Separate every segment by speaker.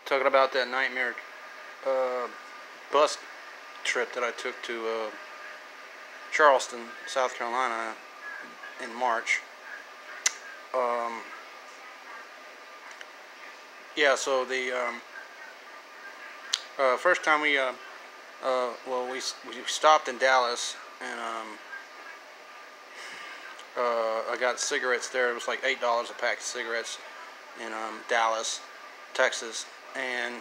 Speaker 1: talking about that nightmare uh, bus trip that I took to Charleston, South Carolina in March. Um, yeah, so the first time we stopped in Dallas, and I got cigarettes there. It was like $8 a pack of cigarettes in Dallas, Texas, and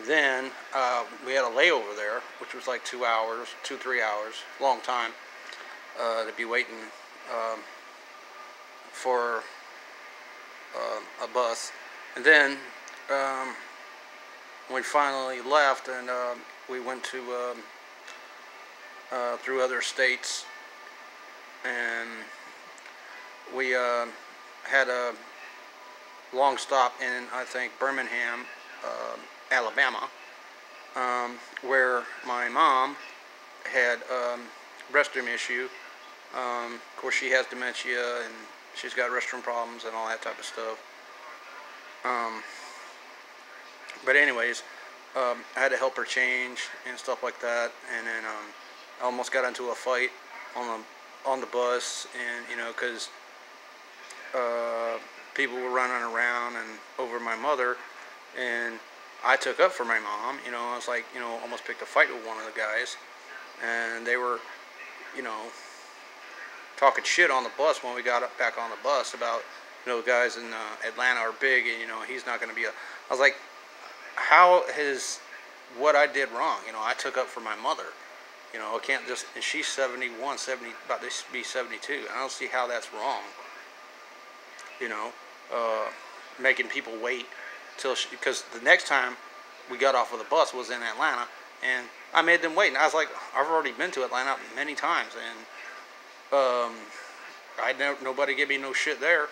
Speaker 1: then we had a layover there, which was like 2 hours, 3 hours, long time to be waiting um, for a bus. And then um, we finally left, and we went to through other states, and we had a long stop in, I think, Birmingham, Alabama, where my mom had restroom issue. Of course, she has dementia, and she's got restroom problems and all that type of stuff. Um, but anyways, I had to help her change and stuff like that, and then I almost got into a fight on the bus, and because people were running around and over my mother, and I took up for my mom. I was like, almost picked a fight with one of the guys, and they were, you know, talking shit on the bus when we got up back on the bus about, the guys in Atlanta are big, and he's not going to be a. I was like, how is what I did wrong? I took up for my mother. I can't just. And she's 71, 70, about to be 72. I don't see how that's wrong. Making people wait till because the next time we got off of the bus was in Atlanta, and I made them wait. And I was like, I've already been to Atlanta many times, and nobody gave me no shit there.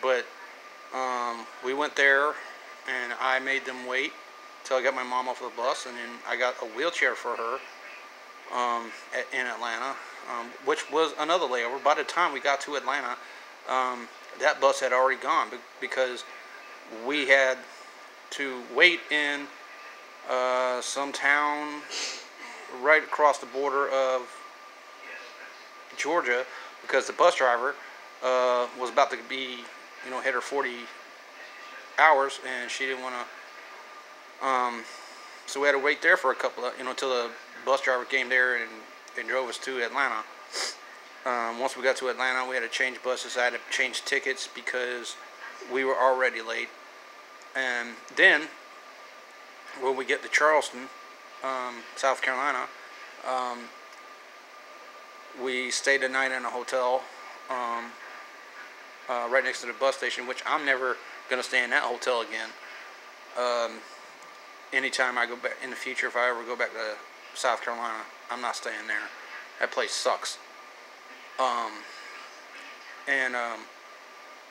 Speaker 1: But we went there, and I made them wait till I got my mom off the bus, and then I got a wheelchair for her in Atlanta, which was another layover. By the time we got to Atlanta, that bus had already gone because we had to wait in some town right across the border of Georgia because the bus driver was about to be, hit her 40 hours, and she didn't want to. So we had to wait there for a couple of, until the bus driver came there and drove us to Atlanta. Once we got to Atlanta, we had to change buses. I had to change tickets because we were already late. And then when we get to Charleston, South Carolina, we stayed the night in a hotel right next to the bus station, which I'm never going to stay in that hotel again. Anytime I go back in the future, if I ever go back to South Carolina, I'm not staying there. That place sucks.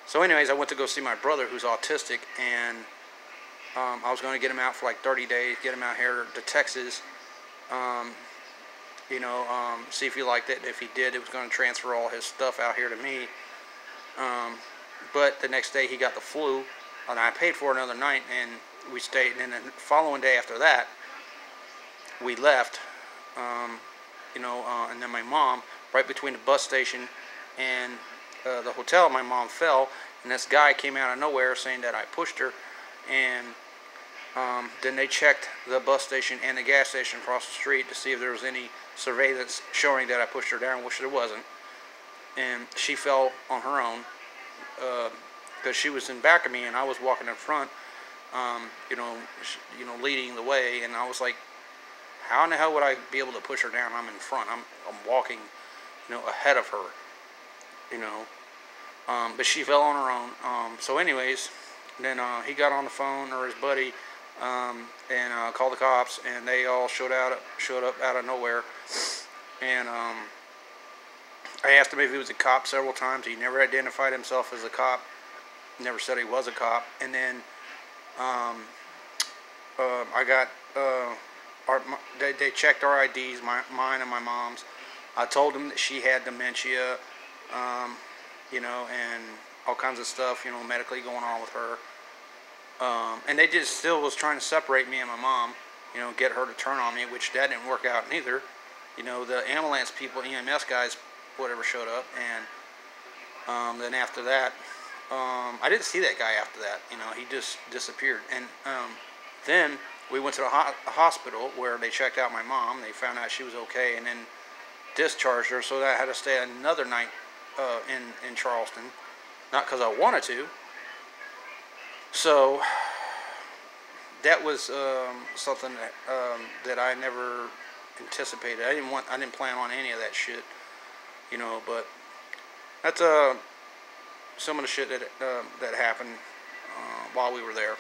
Speaker 1: So anyways, I went to go see my brother who's autistic, and I was going to get him out for like 30 days, get him out here to Texas, see if he liked it. If he did, it was going to transfer all his stuff out here to me. But the next day he got the flu, and I paid for another night, and we stayed. And then the following day after that, we left, and then my mom, right between the bus station and the hotel, my mom fell, and this guy came out of nowhere saying that I pushed her, and then they checked the bus station and the gas station across the street to see if there was any surveillance showing that I pushed her down, which there wasn't, and she fell on her own because she was in back of me and I was walking in front, leading the way, and I was like, how in the hell would I be able to push her down? I'm in front. I'm walking, ahead of her, but she fell on her own. So anyways, then he got on the phone, or his buddy, and called the cops, and they all showed up out of nowhere. And I asked him if he was a cop several times. He never identified himself as a cop. Never said he was a cop. And then I got they checked our IDs, mine and my mom's. I told them that she had dementia, and all kinds of stuff, medically going on with her. And they just still was trying to separate me and my mom, you know, get her to turn on me, which that didn't work out neither. You know, the ambulance people, EMS guys, whatever, showed up, and then after that, I didn't see that guy after that. You know, he just disappeared. And then we went to the hospital where they checked out my mom. They found out she was okay, and then discharged her. So I had to stay another night in Charleston, not because I wanted to. So that was something that I never anticipated. I didn't plan on any of that shit, you know. But that's some of the shit that happened while we were there.